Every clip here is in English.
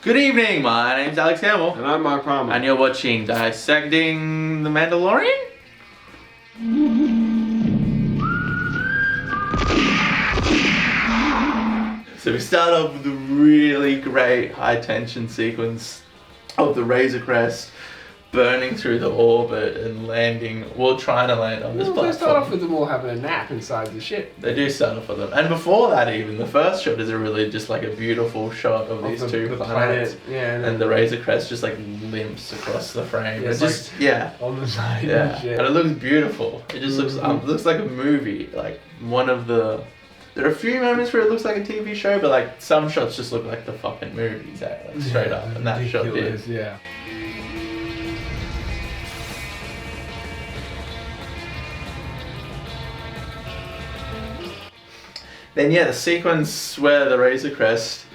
Good evening, my name's Alex Hamill. And I'm Mark Palmer. And you're watching Dissecting the Mandalorian? So we start off with a really great high tension sequence of the Razor Crest burning through the orbit and landing, trying to land on this platform. They start off with them all having a nap inside the ship. They do start off with them. And before that even, the first shot is a really just like a beautiful shot of these two planets. Yeah, and the Razor Crest just like limps across the frame. Yeah, it's just, yeah. On the side yeah. and shit. And it looks beautiful. It just looks like a movie. Like one of the... There are a few moments where it looks like a TV show, but like some shots just look like the fucking movies, like straight up. And that shot did. Yeah. Then yeah, the sequence where the Razor Crest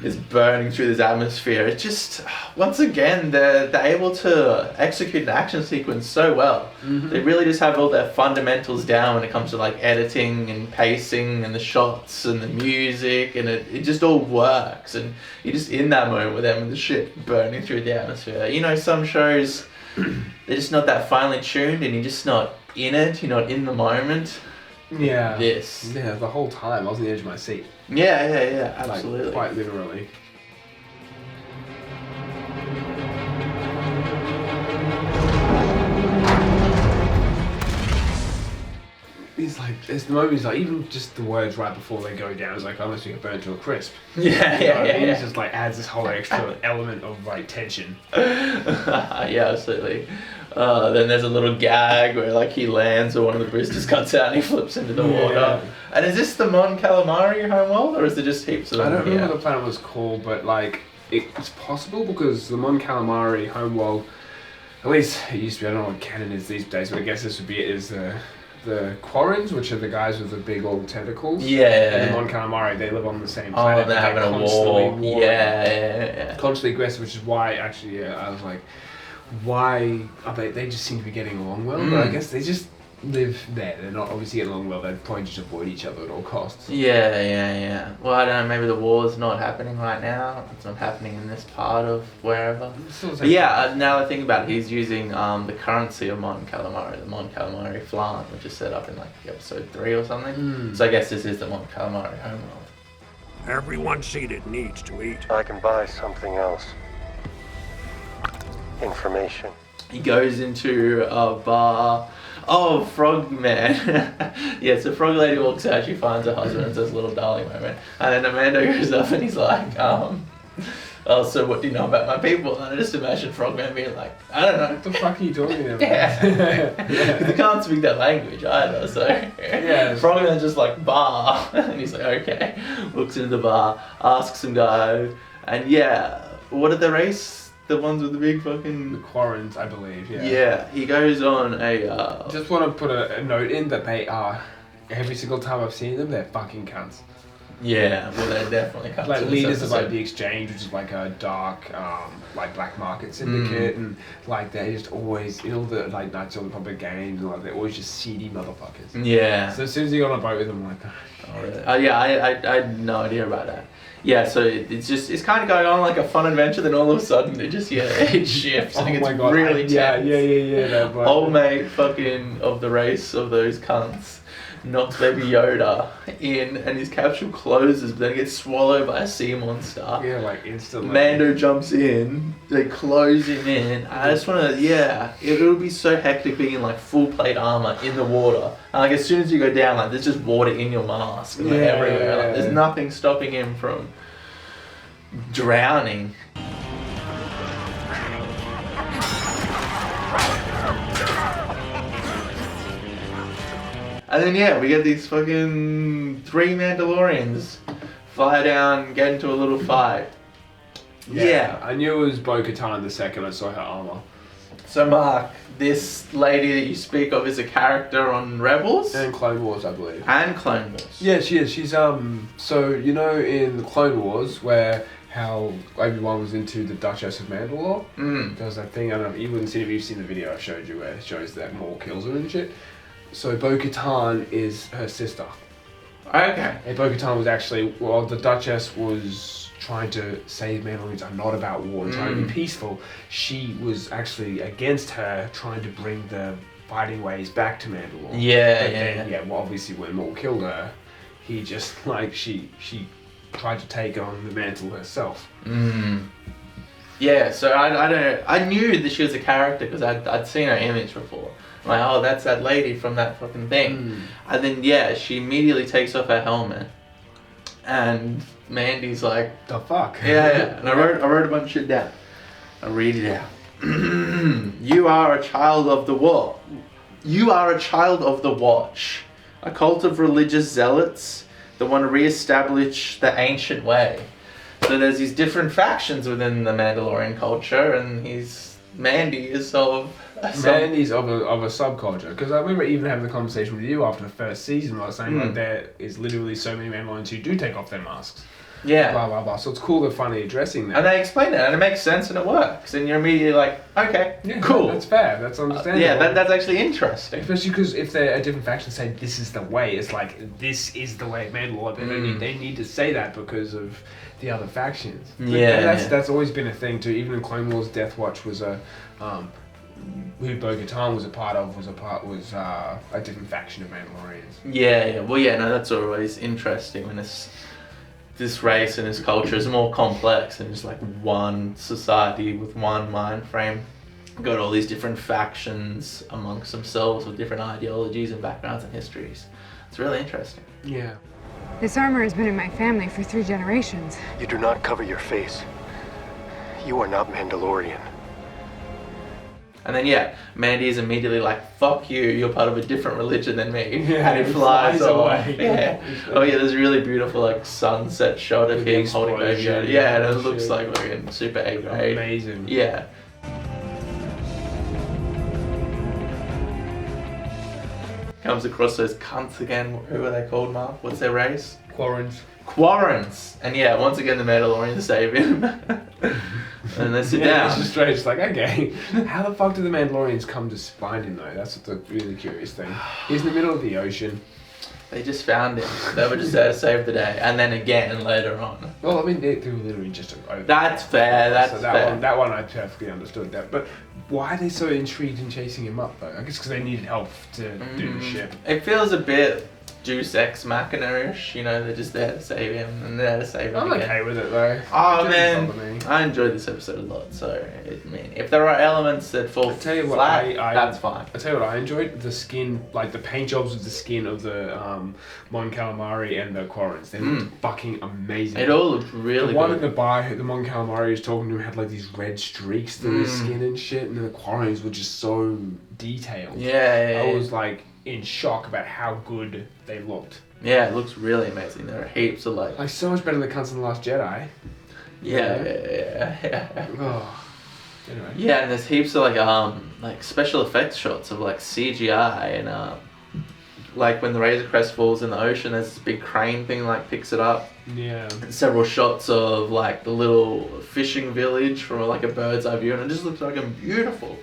is burning through this atmosphere, it just, once again, they're able to execute an action sequence so well. Mm-hmm. They really just have all their fundamentals down when it comes to like editing and pacing and the shots and the music, and it just all works, and you're just in that moment with them and the ship burning through the atmosphere. You know, some shows, they're just not that finely tuned and you're just not in it, you're not in the moment. Yeah. Yeah, the whole time I was on the edge of my seat. Yeah, absolutely. Like, quite literally. He's like, there's the moments like, even just the words right before they go down, it's like almost being burnt to a crisp. Yeah. It just like adds this whole extra element of like tension. Yeah, absolutely. Then there's a little gag where like he lands or one of the boosters cuts out and he flips into the water. And is this the Mon Calamari homeworld, or is there just heaps of them? I don't remember what the planet was called, but like it's possible because the Mon Calamari homeworld, at least it used to be, I don't know what canon is these days, but I guess this would be it, is the Quarrens, which are the guys with the big old tentacles. Yeah. And the Mon Calamari, they live on the same planet. Oh, they're having a war. Yeah. Constantly aggressive, which is why actually, I was like, why are they just seem to be getting along well, but I guess they just live there. They're not obviously getting along well. They'd probably just avoid each other at all costs. Yeah. Well, I don't know, maybe the war's not happening right now. It's not happening in this part of wherever. But yeah, now I think about it, he's using the currency of Mon Calamari, the Mon Calamari flan, which is set up in like episode 3 or something. So I guess this is the Mon Calamari homeworld. Everyone seated needs to eat. I can buy something else. Information. He goes into a bar. Oh, Frog Man. Yeah, so Frog Lady walks out, she finds her husband and says a little darling moment. And then Amanda goes up and he's like, oh, so what do you know about my people? And I just imagine Frog Man being like, I don't know. What the fuck are you talking about? Yeah. They can't speak that language either, so yeah. Frog Man's just like, bar. And he's like, okay. Looks into the bar, asks some guy, and yeah, what did the race? The ones with the big fucking... The Quarrens, I believe, yeah. Yeah, he goes on a... Just want to put a note in that they are, every single time I've seen them, they're fucking cunts. Yeah, well they're definitely cunts. Like leaders of like the Exchange, which is like a dark, like black market syndicate, and like they're just always, in all the like Knights of the Republic games, and like they're always just seedy motherfuckers. Yeah. So as soon as you go on a boat with them, I'm like... Oh, really? Yeah, I had no idea about that. Yeah, so it's kind of going on like a fun adventure, then all of a sudden it just, it shifts and it gets really tense. Yeah. Old mate fucking of the race of those cunts knocks baby Yoda in and his capsule closes, but then it gets swallowed by a sea monster. Yeah, like instantly. Mando jumps in, they close him in. I just want to, it would be so hectic being in like full plate armor in the water. And like as soon as you go down, like there's just water in your mask and like, everywhere. Like, there's nothing stopping him from drowning. And then we get these fucking 3 Mandalorians fly down, get into a little fight. Yeah. I knew it was Bo-Katan the second I saw her armor. So Mark, this lady that you speak of is a character on Rebels? And Clone Wars, I believe. And Clone Wars. Yeah, she is. She's, so, you know in the Clone Wars where how Obi-Wan was into the Duchess of Mandalore? There was that thing, I don't know, you wouldn't see it if you've seen the video I showed you where it shows that Maul kills her and shit. So Bo-Katan is her sister. Okay. And Bo-Katan was actually, well, the Duchess was trying to say Mandalorians are not about war and trying to be peaceful. She was actually against her, trying to bring the fighting ways back to Mandalore. Well, obviously when Maul killed her, he just, like, she tried to take on the mantle herself. Yeah, so I don't know. I knew that she was a character because I'd seen her image before. I'm like, oh, that's that lady from that fucking thing. And then, she immediately takes off her helmet. And Mandy's like, the fuck? Yeah. And I wrote a bunch of shit down. I'll read it out. You are a child of the war. You are a child of the Watch. A cult of religious zealots that want to re-establish the ancient way. So there's these different factions within the Mandalorian culture, and Mandy is Mandy's of a subculture. Because I remember even having the conversation with you after the first season, I was saying like there is literally so many Mandalorians who do take off their masks. Yeah. Blah, blah, blah. So it's cool they're finally addressing that. And they explain it, and it makes sense, and it works. And you're immediately like, okay, cool. That's fair. That's understandable. That's actually interesting. Especially because if they're a different faction saying this is the way, it's like, this is the way of Mandalore. They need to say that because of the other factions. That's always been a thing too. Even in Clone Wars, Death Watch was a... who Bo-Katan was a part of was a different faction of Mandalorians. No, that's always interesting when this race and this culture is more complex and just like one society with one mind frame. Got all these different factions amongst themselves with different ideologies and backgrounds and histories. It's really interesting. Yeah. This armor has been in my family for 3 generations. You do not cover your face. You are not Mandalorian. And then Mandy is immediately like, fuck you, you're part of a different religion than me. Yeah, and he flies away. Yeah. There's a really beautiful like sunset shot of him holding baby. Yeah, and it looks like fucking super A grade. Amazing. Yeah. Comes across those cunts again. Who are they called, Mark? What's their race? Quarrens. And once again the Mandalorians save him. And they sit down. It's just strange. It's like, okay, how the fuck do the Mandalorians come to find him though? That's the really curious thing. He's in the middle of the ocean. They just found him. They were just there to save the day. And then again later on. Well, I mean, they were literally just over. That's fair. That one I perfectly understood that. But why are they so intrigued in chasing him up though? I guess because they needed help to do the ship. It feels a bit Deus Ex Machina-ish, they're just there to save him and there to save him I'm again. okay with it though. Oh man, I enjoyed this episode a lot, so if there are elements that fall flat, that's fine. I tell you what I enjoyed, the skin, like the paint jobs of the skin of the Mon Calamari and the Quarrens. They looked fucking amazing. It all looked really good. The one in the bar, the Mon Calamari was talking to him, had like these red streaks through his skin and shit, and the Quarrens were just so detailed. I was like in shock about how good they looked. Yeah, it looks really amazing. There are heaps of like so much better than the cunts in The Last Jedi. Yeah. Oh. Anyway. Yeah, and there's heaps of like special effects shots of like CGI and like when the Razor Crest falls in the ocean, there's this big crane thing like picks it up. Yeah. And several shots of like the little fishing village from like a bird's eye view, and it just looks like beautiful.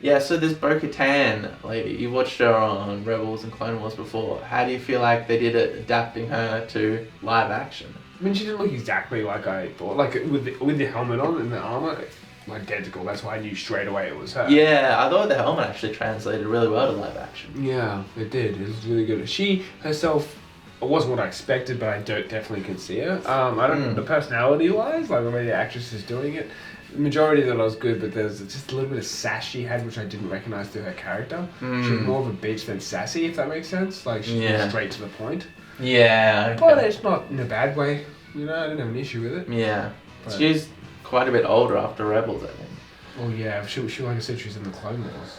Yeah, so this Bo-Katan lady, you watched her on Rebels and Clone Wars before. How do you feel like they did it adapting her to live action? I mean, she didn't look exactly like I thought. Like with the helmet on and the armor, identical. That's why I knew straight away it was her. Yeah, I thought the helmet actually translated really well to live action. Yeah, it did. It was really good. She herself, it wasn't what I expected, but I definitely can see her. I don't know, the personality-wise, like the way the actress is doing it, the majority of it was good, but there's just a little bit of sass she had, which I didn't recognize through her character. She was more of a bitch than sassy, if that makes sense. Like, she's straight to the point. Yeah, okay. But it's not in a bad way. I didn't have an issue with it. Yeah. But she's quite a bit older after Rebels, I think. Oh yeah, she like I said, she was in the Clone Wars,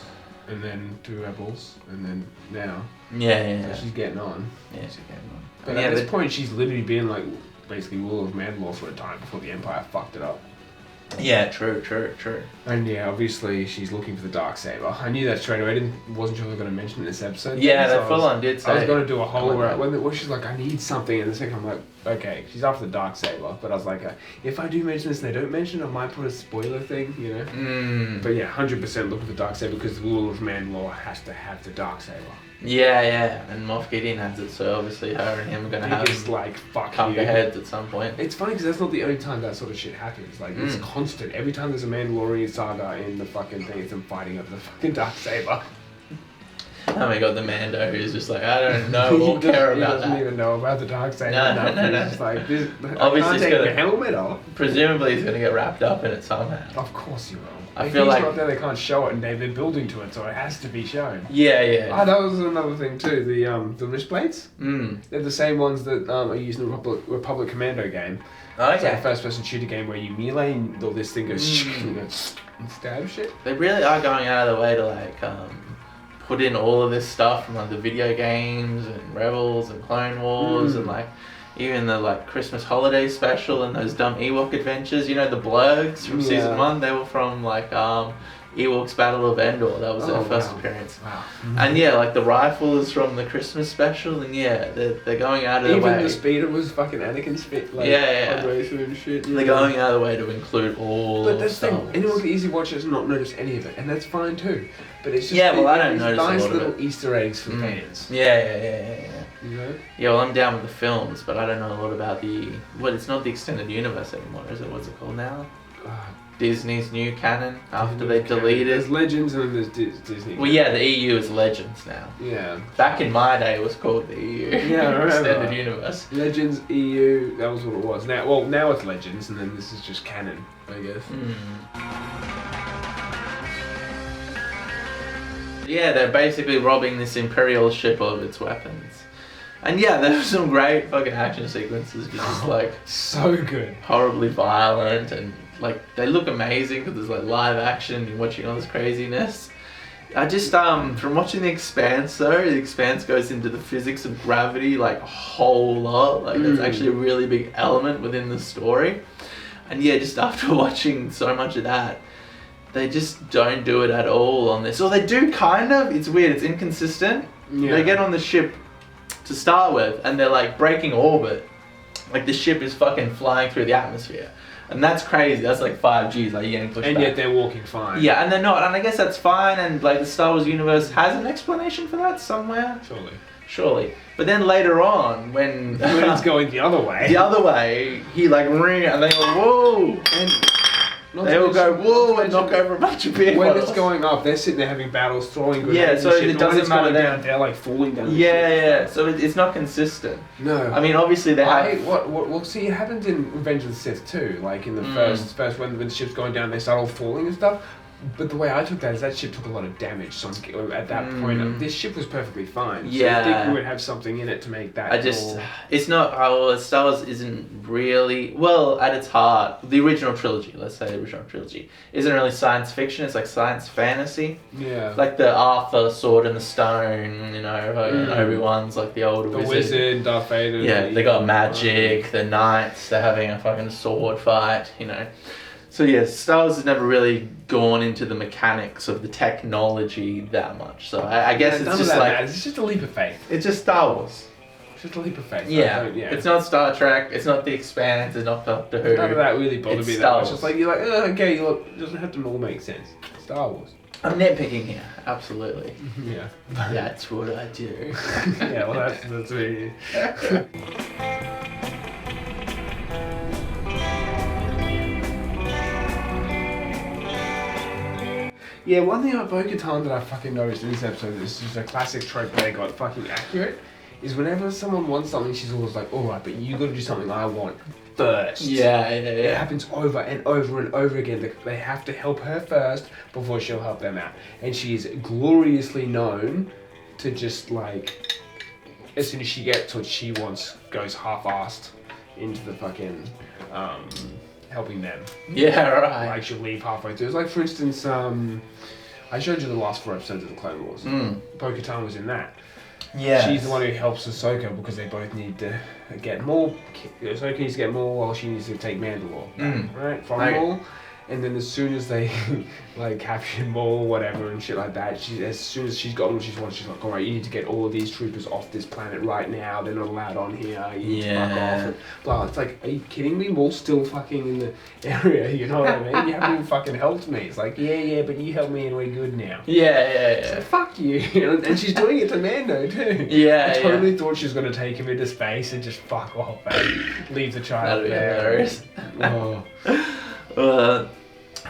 and then to Rebels, and then now. Yeah. So she's getting on. Yeah, she's getting on. But at this point, she's literally been like basically ruler of Mandalore for a time before the Empire fucked it up. Yeah, true. And yeah, obviously she's looking for the Darksaber. I knew that straight away. Wasn't sure if I was going to mention it in this episode. Yeah, they full on did say. I was going to do a whole where she's like, I need something, and the second I'm like, okay, she's after the Darksaber, but I was like, if I do mention this and they don't mention it, I might put a spoiler thing, you know? But yeah, 100% look at the Darksaber because the rule of Mandalore has to have the Darksaber. Yeah, and Moff Gideon has it, so obviously her and him are going to have like, fuck come to heads at some point. It's funny because that's not the only time that sort of shit happens. Like, it's constant. Every time there's a Mandalorian saga in the fucking thing, it's them fighting over the fucking Darksaber. Oh my god, the Mando who's just like, I don't know or care about that. He doesn't even know about the Darksaber. No. He's just like, obviously I can't take the helmet off. Presumably he's going to get wrapped up in it somehow. Of course he will. I feel like not there, they can't show it, and they're building to it, so it has to be shown. Yeah. Ah, that was another thing too. The wrist plates. They're the same ones that are used in the Republic Commando game. Okay. It's like a first-person shooter game where you melee and all this thing goes and stab shit. They really are going out of the way to like put in all of this stuff from like the video games and Rebels and Clone Wars and like even the like Christmas holiday special and those dumb Ewok adventures. You know the Blurgs from season 1. They were from like Ewoks Battle of Endor. That was their first appearance. Wow. And yeah, like the rifle is from the Christmas special. And yeah, they're going out of the way. Even the speeder was fucking Anakin's speed. Like, Yeah. and shit. They're going out of the way to include all. But that's the Star thing. Wars. Anyone can easily watch this and not notice any of it, and that's fine too. But it's just Yeah, well, I don't notice a nice lot of little it. Easter eggs for fans. Yeah. You know? Yeah, well, I'm down with the films, but I don't know a lot about the... Well, it's not the extended universe anymore, is it? What's it called now? Disney's new canon, after they deleted... There's Legends and then there's Disney. Well, yeah, the EU is Legends now. Yeah. Back in my day, it was called the EU. Yeah, I remember. Extended universe. Legends, EU, that was what it was. Now it's Legends, and then this is just canon, I guess. Yeah, they're basically robbing this Imperial ship of its weapons. And yeah, there were some great fucking action sequences, just like... So good. Horribly violent, and like they look amazing because there's like live action and watching all this craziness. I just from watching The Expanse though, The Expanse goes into the physics of gravity like a whole lot. Like it's actually a really big element within the story. And yeah, just after watching so much of that, they just don't do it at all on this. Or they do kind of. It's weird. It's inconsistent. Yeah. They get on the ship to start with, and they're like breaking orbit. Like the ship is fucking flying through the atmosphere. And that's crazy. That's like 5Gs, like you're getting pushed and back. yet they're walking fine. Yeah, and they're not. And I guess that's fine. And like the Star Wars universe has an explanation for that somewhere. Surely. But then later on, when it's going the other way. He like ring, and they go whoa, and they will go whoa and knock over a bunch of people. When it's going up, they're sitting there having battles, throwing grenades. Yeah, so and it doesn't matter then. They're like falling down. Yeah. So it's not consistent. No. I mean, obviously they have. Well, see, it happens in Revenge of the Sith too. Like in the first when the ship's going down, they start all falling and stuff. But the way I took that is that ship took a lot of damage. So at that point, this ship was perfectly fine. So Yeah. I think we would have something in it to make that. It's not. Star Wars isn't really at its heart. The original trilogy, let's say the original trilogy, isn't really science fiction. It's like science fantasy. Yeah. Like the Arthur Sword in the Stone, you know, Obi-Wan's like the old wizard, Darth Vader. Yeah, they got magic. The knights, they're having a fucking sword fight, you know. So yeah, Star Wars has never really gone into the mechanics of the technology that much. So I guess it's just like it's just a leap of faith. It's just Star Wars. It's just a leap of faith. Yeah. It's not Star Trek. It's not The Expanse. It's not Doctor Who. None of that really bothered me that Star much. Wars. It's like you're like, okay, look, it doesn't have to all make sense. Star Wars. I'm nitpicking here, absolutely. Yeah. That's what I do. Yeah, well, that's me. Yeah, one thing about Bo-Katan that I fucking noticed in this episode, this is just a classic trope where they got fucking accurate, is whenever someone wants something, she's always like, alright, but you gotta do something I want first. Yeah. It happens over and over and over again. They have to help her first before she'll help them out. And she's gloriously known to just like, as soon as she gets what she wants, goes half-assed into the fucking, helping them. Yeah, right. Like she'll leave halfway through. It's like, for instance, I showed you the last 4 episodes of the Clone Wars. Bo-Katan was in that. Yeah. She's the one who helps Ahsoka because they both need to get more. Ahsoka needs to get more while she needs to take Mandalore, right? From Maul. And then as soon as they like capture him or whatever and shit like that, as soon as she's got what she wants, she's like, all right, you need to get all of these troopers off this planet right now. They're not allowed on here. You need to fuck off. And blah. It's like, are you kidding me? We're all still fucking in the area. You know what I mean? You haven't even fucking helped me. It's like, yeah, but you helped me and we're good now. Yeah. Like, fuck you. And she's doing it to Mando too. Yeah. I totally thought she was gonna take him into space and just fuck off and leave the child That'd be there. hilarious. Oh.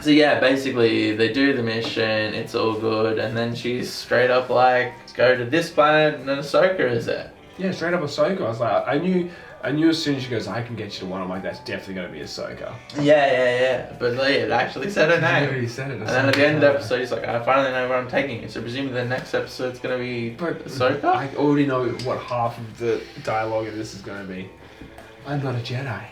So yeah, basically they do the mission, it's all good, and then she's straight up like, go to this planet, and then Ahsoka is there. Yeah, straight up Ahsoka. I was like, I knew as soon as she goes, I can get you to one. I'm like, that's definitely gonna be Ahsoka. Yeah. But it actually said her name. Yeah, he said it. And then at the end of the episode, he's like, I finally know where I'm taking you. So presumably the next episode's gonna be Ahsoka? I already know what half of the dialogue of this is gonna be. I'm not a Jedi.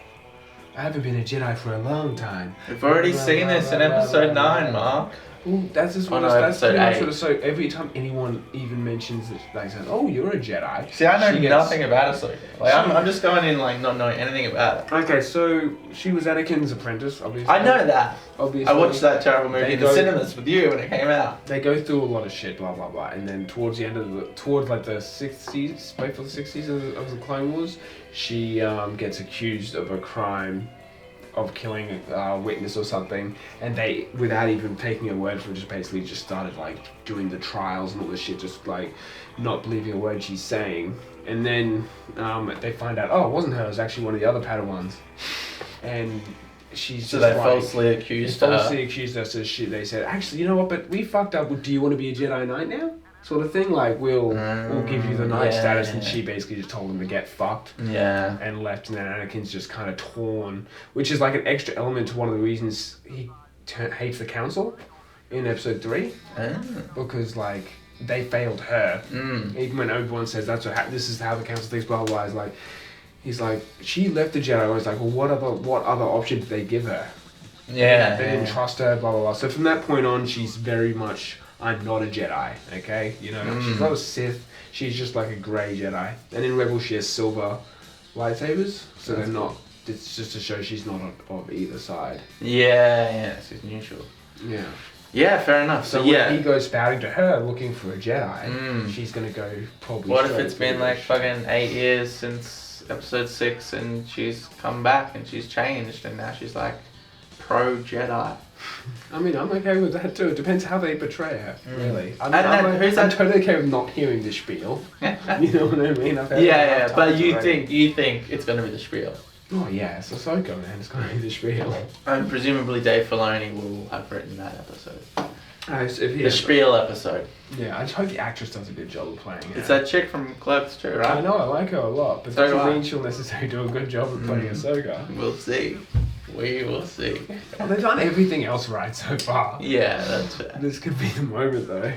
I haven't been a Jedi for a long time. We've already seen this in episode 9, Mark. Well, that's just what that's pretty much what Ahsoka. Every time anyone even mentions it, like says, "Oh, you're a Jedi." See, I know nothing about Ahsoka. Like, I'm just going in like not knowing anything about it. Okay, so she was Anakin's apprentice, obviously. I know that. Obviously. I watched that terrible movie in the cinemas with you when it came out. They go through a lot of shit, blah blah blah, and then towards the end of towards like the 60s, wait for the 60s of the Clone Wars, she gets accused of a crime of killing a witness or something, and they, without even taking a word for it, just started like doing the trials and all this shit, just like not believing a word she's saying. And then they find out, oh, it wasn't her, it was actually one of the other Padawans. And she's so just they falsely accused her. So they said, actually, you know what, but we fucked up, do you want to be a Jedi Knight now? Sort of thing, like we'll give you the knight status, and she basically just told him to get fucked. Yeah. And left, and then Anakin's just kind of torn, which is like an extra element to one of the reasons he hates the Council in Episode 3, because like they failed her. Even when Obi-Wan says this is how the Council thinks, blah blah blah, he's like she left the Jedi. I was like, well, what other option did they give her? Yeah. They didn't trust her, blah blah blah. So from that point on, she's very much, I'm not a Jedi, okay? You know, she's not a Sith, she's just like a grey Jedi. And in Rebels she has silver lightsabers, so they're not, it's just to show she's not of either side. Yeah, she's neutral. Yeah. Yeah, fair enough. So when he goes spouting to her looking for a Jedi, she's gonna go probably. What if it's been like fucking 8 years since episode 6 and she's come back and she's changed and now she's like pro Jedi? I mean, I'm okay with that too. It depends how they portray her, really. I'm totally okay with not hearing the spiel. You know what I mean? But you think it's gonna be the spiel? Oh yeah, it's Ahsoka, man. It's gonna be the spiel. And presumably Dave Filoni will have written that episode. The spiel episode. Yeah, I just hope the actress does a good job of playing it. It's that chick from Clerks too, right? I know, I like her a lot, but that doesn't mean she'll necessarily do a good job of playing Ahsoka. We'll see. We will see. Well, they've done everything else right so far. Yeah, that's fair. This could be the moment, though.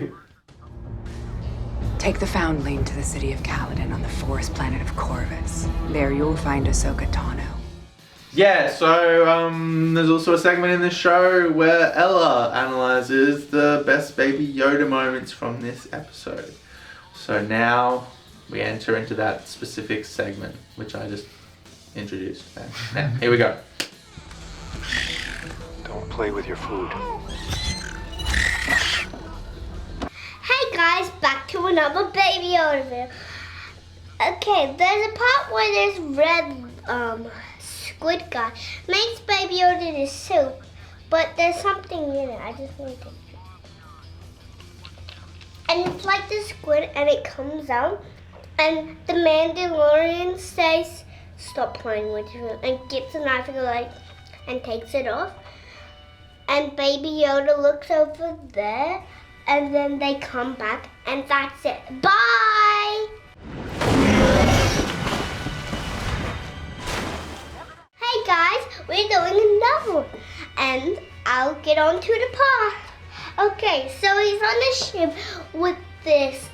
Take the Foundling to the city of Caladan on the forest planet of Corvus. There you'll find Ahsoka Tano. Yeah, so there's also a segment in the show where Ella analyzes the best Baby Yoda moments from this episode. So now we enter into that specific segment, which I just introduced. Now, here we go. Don't play with your food. Hey guys, back to another Baby Yoda video. Okay, there's a part where there's red squid guy makes Baby Yoda into soup, but there's something in it. I just want to. And it's like the squid, and it comes out, and the Mandalorian says, "Stop playing with it," and gets a knife and takes it off. And Baby Yoda looks over there, and then they come back, and that's it. Bye! Hey guys, we're doing another one, and I'll get on to the part. Okay, so he's on the ship with this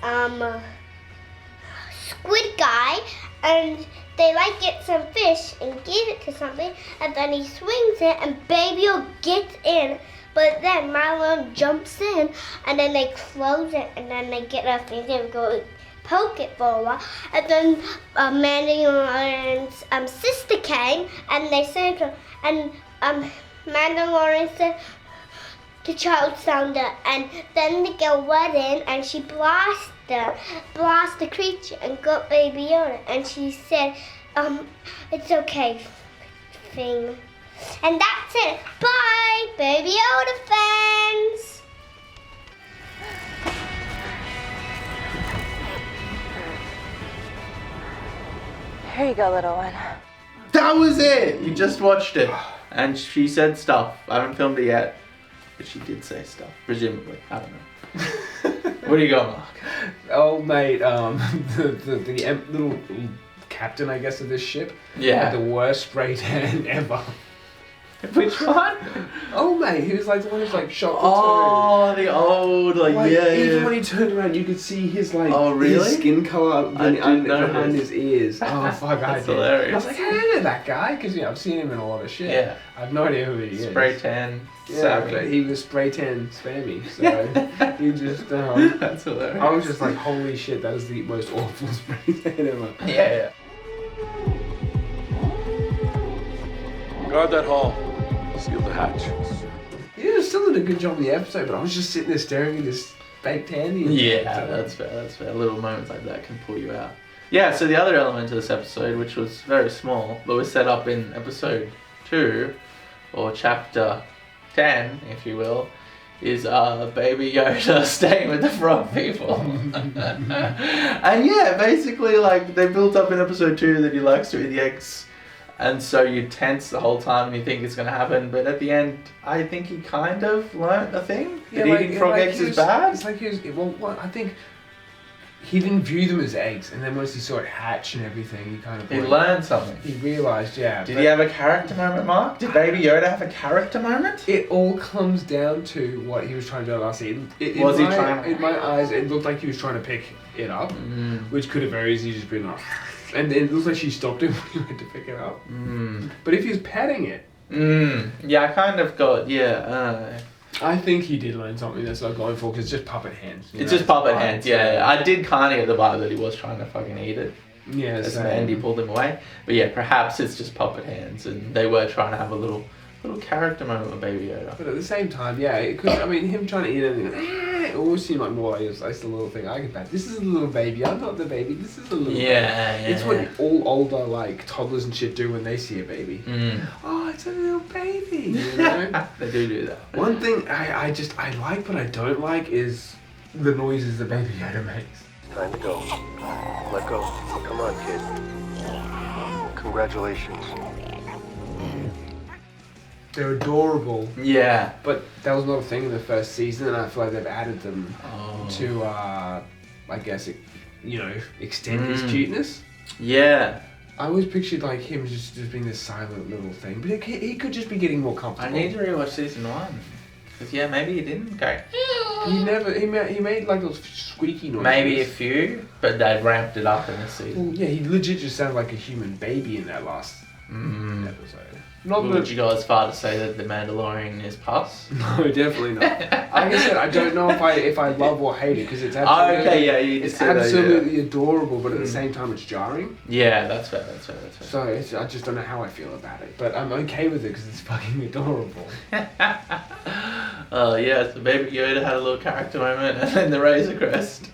squid guy, and they get some fish and give it to something, and then he swings it, and Baby Yoda gets in, but then Marlon jumps in, and then they close it, and then they get a finger and go poke it for a while, and then Mandalorian's sister came, and they saved her, and Mandalorian said the child sounder, and then the girl went in and she blast the creature and got Baby Yoda, and she said, it's okay, thing. And that's it. Bye, Baby Yoda fans. Here you go, little one. That was it! You just watched it. And she said stuff. I haven't filmed it yet. But she did say stuff. Presumably. I don't know. What do you got, Mark? Oh, mate, the little captain, I guess, of this ship. Yeah. Had the worst spray tan ever. Which one? Oh, mate, he was like the one who's like shot the Oh, the old, Even when he turned around, you could see his his skin color behind his ears. Oh fuck, I did. Hilarious. I was like, I know that guy because I've seen him in a lot of shit. Yeah. I have no idea who he is. Spray tan. Yeah, but he was spray tan spammy, so he just. That's hilarious. I was just like, holy shit, that is the most awful spray tan ever. Yeah. Guard that hall. Seal the hatch. Yeah, still did a good job in the episode, but I was just sitting there staring at this fake tandy. Yeah, that's fair. That's fair. Little moments like that can pull you out. Yeah. So the other element of this episode, which was very small, but was set up in episode 2, or chapter 10, if you will, is Baby Yoda staying with the frog people. And yeah, basically, like, they built up in episode 2 that he likes to eat the eggs, and so you tense the whole time and you think it's going to happen, but at the end, I think he kind of learnt a thing. That eating frog eggs is bad. It's like I think he didn't view them as eggs, and then once he saw it hatch and everything, he kind of... He learned something. He realised, yeah. Did he have a character moment, Mark? Did Baby Yoda have a character moment? It all comes down to what he was trying to do last scene. In my eyes, it looked like he was trying to pick it up, which could have very easily just been like... And it looks like she stopped him when he went to pick it up. But if he was petting it... Yeah, I kind of got... I think he did learn something that's not going for, because it's just puppet hands. It's just puppet hands, yeah. I did kind of get the vibe that he was trying to fucking eat it. Yeah, as Mandy pulled him away. But yeah, perhaps it's just puppet hands, and they were trying to have a little character moment with Baby Yoda. But at the same time, yeah, because I mean, him trying to eat anything, it always seemed like more like it's the little thing. I get that. This is a little baby. I'm not the baby. This is a little. Yeah, baby. It's what all older like toddlers and shit do when they see a baby. Oh, it's a little baby. You know? They do that. One thing I like, but I don't like is the noises that Baby Yoda makes. Time to go. Let go. Come on, kid. Congratulations. They're adorable. Yeah. But that was not a thing in the first season, and I feel like they've added them to, I guess, extend his cuteness. Yeah. I always pictured like him just being this silent little thing, but he could just be getting more comfortable. I need to rewatch season 1. Because yeah, maybe he didn't go. He made like those squeaky noises. Maybe a few, but they ramped it up in this season. Well, yeah, he legit just sounded like a human baby in that last episode. Would you go as far to say that the Mandalorian is pus? No, definitely not. Like I said, I don't know if I love or hate it, because it's absolutely it's absolutely adorable, but at the same time it's jarring. Yeah, that's fair. So I just don't know how I feel about it, but I'm okay with it because it's fucking adorable. Yeah, so Baby Yoda had a little character moment, and then the Razor Crest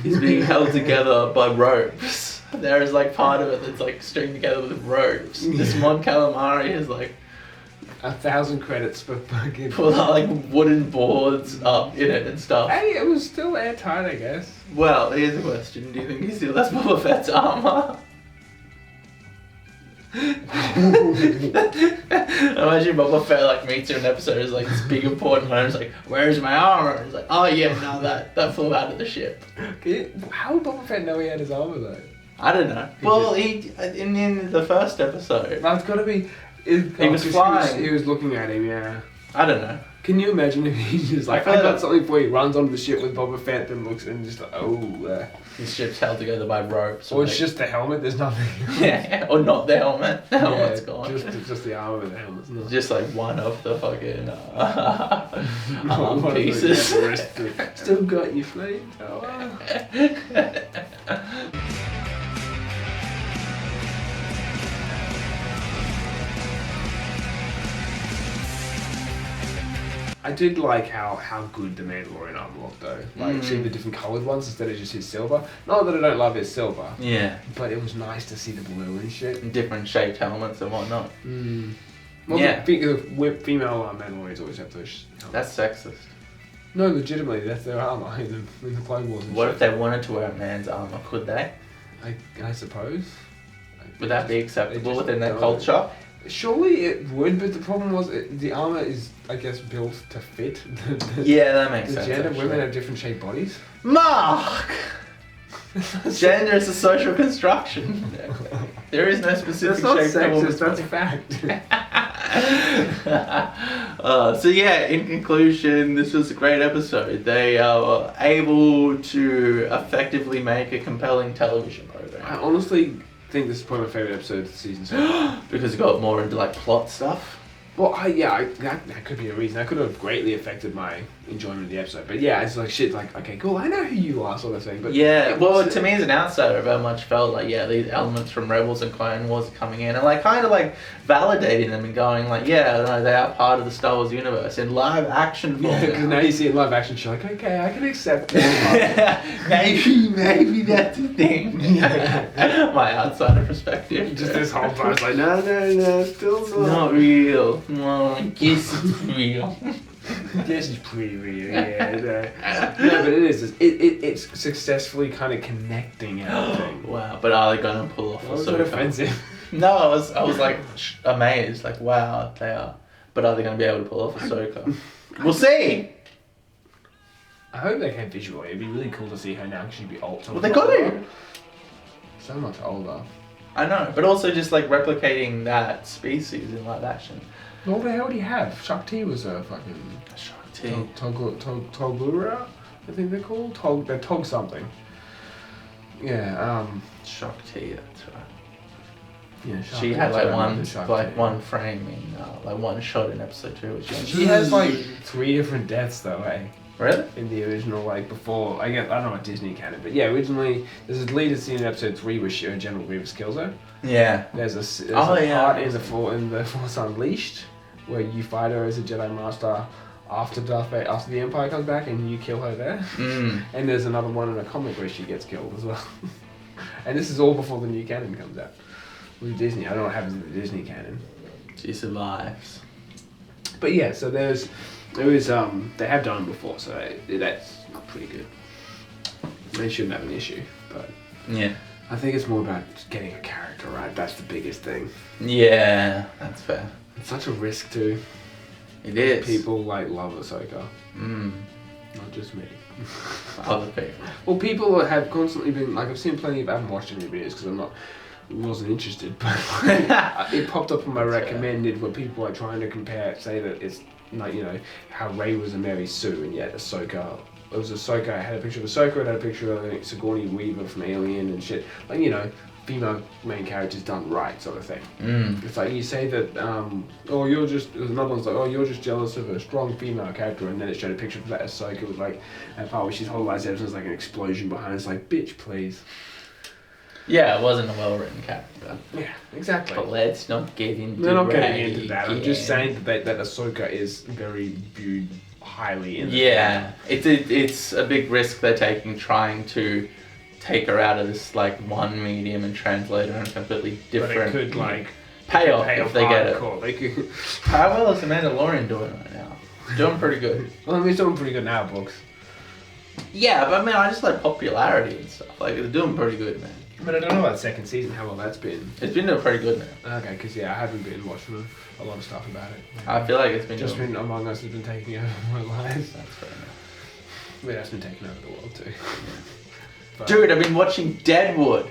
is being held together by ropes. There is like part of it that's like stringed together with ropes. This Mon Calamari is like 1,000 credits for fucking... Put like wooden boards up in it and stuff. Hey, it was still airtight, I guess. Well, here's the question. Do you think he still has Boba Fett's armor? Imagine Boba Fett like meets her in an episode, is like this big important moment, it's like, where's my armor? He's like, oh yeah, no, that flew out of the ship. How would Boba Fett know he had his armor though? I don't know. He in the first episode. That's gotta be... He was flying. He was looking at him, yeah. I don't know. Can you imagine if he just like, I got something for you, runs onto the ship with Boba Fett, then looks and just like, His ship's held together by ropes. Or it's just the helmet, there's nothing. Yeah, or not the helmet. The helmet's gone. Just the armor and the helmet's not. Just like one of the fucking arm pieces. Still got your flamethrower. I did like how good the Mandalorian armor looked though. Like seeing the different coloured ones instead of just his silver. Not that I don't love his silver. Yeah. But it was nice to see the blue and shit. Different shaped helmets and whatnot. Well, Yeah. the female Mandalorians always have those helmets. That's sexist. No, legitimately, that's their armor in the Clone Wars and What shit. if they wanted to wear a man's armor? Could they? I suppose. Would that be acceptable just within their don't. culture? Surely it would, but the problem was the armor is, I guess, built to fit the Yeah, that makes sense. gender. actually. Women have different shaped bodies. Mark! Gender is a social construction. There is no specific That's not shape for a woman's sexist, body. that's fact. So yeah, in conclusion, this was a great episode. They are able to effectively make a compelling television I program honestly think this is probably my favourite episode of the season so far. because it got more into like plot stuff. Well, that could be a reason. That could have greatly affected my enjoyment of the episode. But yeah, it's like shit, like, okay, cool, I know who you are, sort of thing. But Yeah, it well, was- to me as an outsider, I very much felt like, yeah, these elements from Rebels and Clone Wars are coming in and like kind of like validating them and going like, yeah, no, they are part of the Star Wars universe in live action form. Yeah, because now you see it in live action, you're like, okay, I can accept it. maybe that's a thing. My outsider perspective. Just this whole time, it's like, no, still It's not. not real. Well, I guess it's real. This is pretty real, yeah. No, but it is. It's successfully kind of connecting everything. Wow, but are they gonna pull off That was a bit Ahsoka? offensive. No, I was like amazed, like wow, they are. But are they gonna be able to pull off Ahsoka? We'll see. I hope they can visually. It'd be really cool to see her now because she'd be old. Well, they got to. So much older. I know, but also just like replicating that species in live action. What the hell do you have? Shakti was a fucking Shakti. Togura, I think they're called. They're Tog something. Yeah. Shakti, that's right. Yeah. She Shakti, had sorry, like Shakti. one frame in like one shot in episode 2. Which is She has like 3 different deaths though, eh? really. In the original, like before, I don't know what Disney canon, but yeah, originally there's a deleted scene in episode 3 where General Grievous kills her. Yeah. There's a Oh, part yeah. in the Force Unleashed where you fight her as a Jedi Master after after the Empire comes back and you kill her there. Mm. And there's another one in a comic where she gets killed as well. And this is all before the new canon comes out with Disney. I don't know what happens in the Disney canon. She survives. But yeah, so there is they have done it before, so that's pretty good. They shouldn't have an issue, but Yeah. I think it's more about getting a character right. That's the biggest thing. Yeah, that's fair. It's such a risk too. It is. People like love Ahsoka, Mm. not just me. Other people. Well, people have constantly been like, I've seen plenty of. I haven't watched any videos because wasn't interested, but it popped up on my recommended where people are trying to compare, say that it's like, you know, how Rey was a Mary Sue and yet Ahsoka. It was Ahsoka. I had a picture of Ahsoka. It had a picture of like, Sigourney Weaver from Alien and shit. Like, you know, female main characters done right, sort of thing. Mm. It's like you say that, oh, you're just. There's another one's like, oh, you're just jealous of a strong female character, and then it showed a picture of that Ahsoka with like a part where she's whole lightsaber, there's like an explosion behind. It's like, bitch, please. Yeah, it wasn't a well-written character. Yeah, exactly. But let's not get into We're not Rey getting into that. I'm just again. saying that Ahsoka is very viewed highly in the Yeah, it's a big risk they're taking trying to take her out of this like one medium and translate her in a completely But different it could like payoff if they get it. hardcore. They could. How well is the Mandalorian doing right now? Doing pretty good. Well, I mean, it's doing pretty good now, books. Yeah, but I mean, I just like popularity and stuff. Like, they're doing pretty good, man. But I don't know about second season, how well that's been. It's been doing pretty good now. Okay, because yeah, I haven't been watching a lot of stuff about it. I feel like it's been Just doing... been Among Us has been taking over my life. That's fair enough. But that's been taking over the world too. But- Dude, I've been watching Deadwood.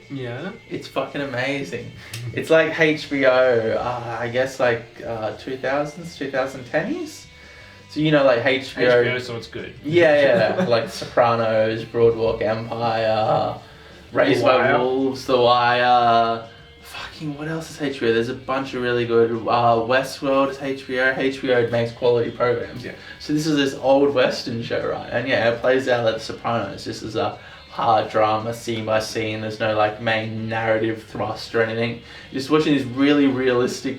Yeah. It's fucking amazing. It's like HBO, I guess like 2000s, 2010s. So you know, like HBO, so it's good. Yeah, like Sopranos, Broadwalk Empire, Raised The by Wire. Wolves, The Wire. Fucking what else is HBO? There's a bunch of really good. Westworld is HBO. HBO makes quality programs. Yeah. So this is this old Western show, right? And yeah, it plays out like The Sopranos. This is a hard drama, scene by scene. There's no like main narrative thrust or anything. You're just watching these really realistic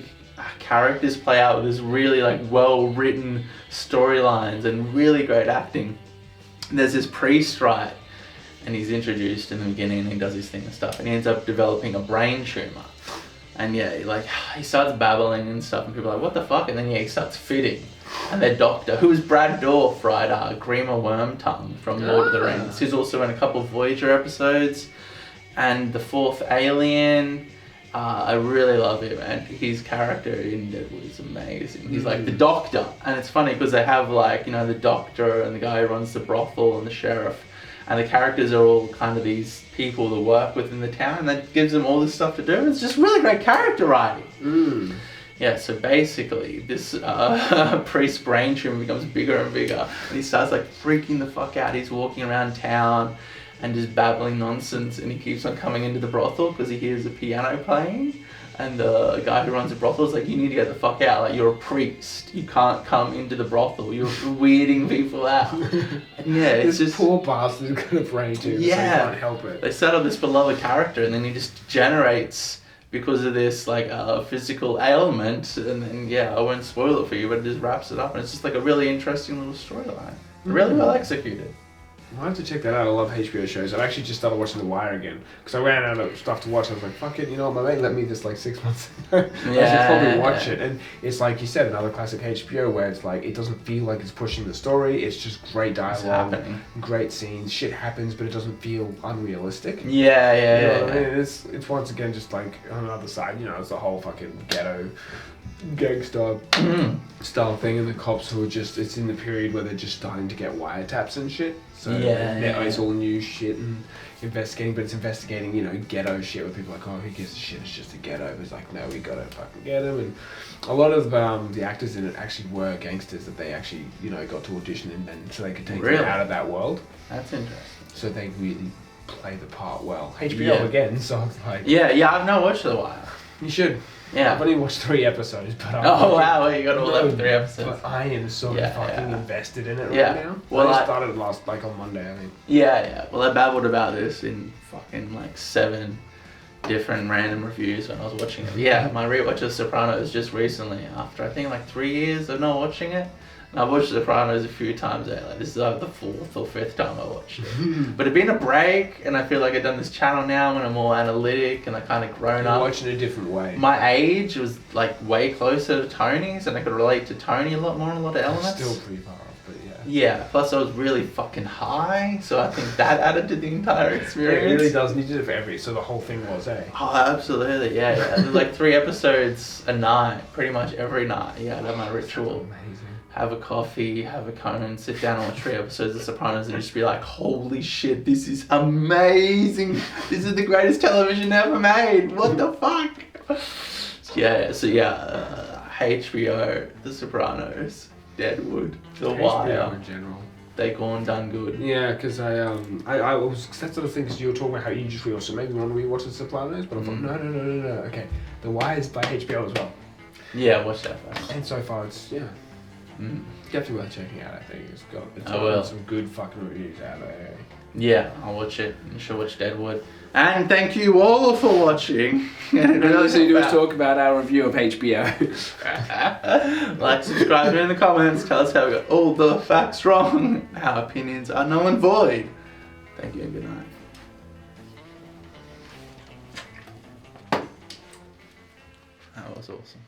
characters play out with this really like well written storylines and really great acting. And there's this priest, right, and he's introduced in the beginning and he does his thing and stuff, and he ends up developing a brain tumor. And yeah, like he starts babbling and stuff, and people are like, what the fuck? And then yeah, he starts fitting. And their doctor, who is Brad Dourif, right, Grima Wormtongue from Lord of the Rings, who's also in a couple of Voyager episodes, and The Fourth Alien. I really love him, and his character in Deadwood is amazing. He's like the doctor, and it's funny because they have like, you know, the doctor and the guy who runs the brothel and the sheriff, and the characters are all kind of these people that work within the town, and that gives them all this stuff to do. It's just really great character writing. Yeah, so basically this priest's brain tumor becomes bigger and bigger, and he starts like freaking the fuck out. He's walking around town and just babbling nonsense, and he keeps on coming into the brothel because he hears a piano playing, and the guy who runs the brothel is like, you need to get the fuck out, like you're a priest, you can't come into the brothel, you're weirding people out. And yeah, it's this just poor bastard's got a brain tumor, so he can't help it. They set up this beloved character, and then he just degenerates because of this like physical ailment, and then yeah, I won't spoil it for you, but it just wraps it up, and it's just like a really interesting little storyline, really well executed. I'll have to check that out. I love HBO shows. I've actually just started watching The Wire again because I ran out of stuff to watch. I was like, fuck it, you know what, my mate let me this like 6 months ago. I should probably watch it. And it's like you said, another classic HBO where it's like, it doesn't feel like it's pushing the story. It's just great dialogue, great scenes, shit happens, but it doesn't feel unrealistic. Yeah. I mean, it's once again just like on the other side, you know, it's the whole fucking ghetto gangster style thing, and the cops who are just, it's in the period where they're just starting to get wiretaps and shit, so it's all new shit and investigating, but it's investigating, you know, ghetto shit where people are like, oh, who gives a shit, it's just a ghetto. But it's like, no, we gotta fucking get him. And a lot of the actors in it actually were gangsters that they actually, you know, got to audition and so they could take them out of that world. That's interesting. So they really play the part well. HBO again, so it's like, I've not watched The Wire. you should. Yeah. I've only watched 3 episodes, but wow, you got all 3 episodes. But I am so fucking invested in it right now. Well, I started on Monday, I think. Yeah. Well, I babbled about this in fucking like 7 different random reviews when I was watching it. Yeah, my rewatch of Sopranos just recently, after I think like 3 years of not watching it. And I've watched Sopranos a few times now. Like, this is like the 4th or 5th time I watched it. But it'd been a break, and I feel like I've done this channel now when I'm more analytic and I kind of grown up. You're watching a different way. My age was like way closer to Tony's, and I could relate to Tony a lot more in a lot of elements. Still pretty far off, but yeah. Yeah, plus I was really fucking high, so I think that added to the entire experience. It really does. And you did it for every, so the whole thing was, eh? Oh, absolutely, yeah. There's like 3 episodes a night, pretty much every night. Yeah, I'd have my ritual. Amazing. Have a coffee, have a cone, sit down and watch 3 episodes of Sopranos and just be like, holy shit, this is amazing. This is the greatest television ever made. What the fuck? HBO, The Sopranos, Deadwood, The Wire. HBO in general. They gone done good. Yeah, because I was, that sort of thing, because you were talking about how you just rewatched, so maybe you want to rewatch The Sopranos, but I thought, no, okay. The Wire is by HBO as well. Yeah, watch that first. And so far it's, definitely worth checking out, I think. It's I will. Some good fucking reviews out there. Yeah, I'll watch it. You should watch Deadwood. And thank you all for watching. And all you do is talk about our review of HBO. Like, subscribe in the comments. Tell us how we got all the facts wrong. Our opinions are null and void. Thank you and good night. That was awesome.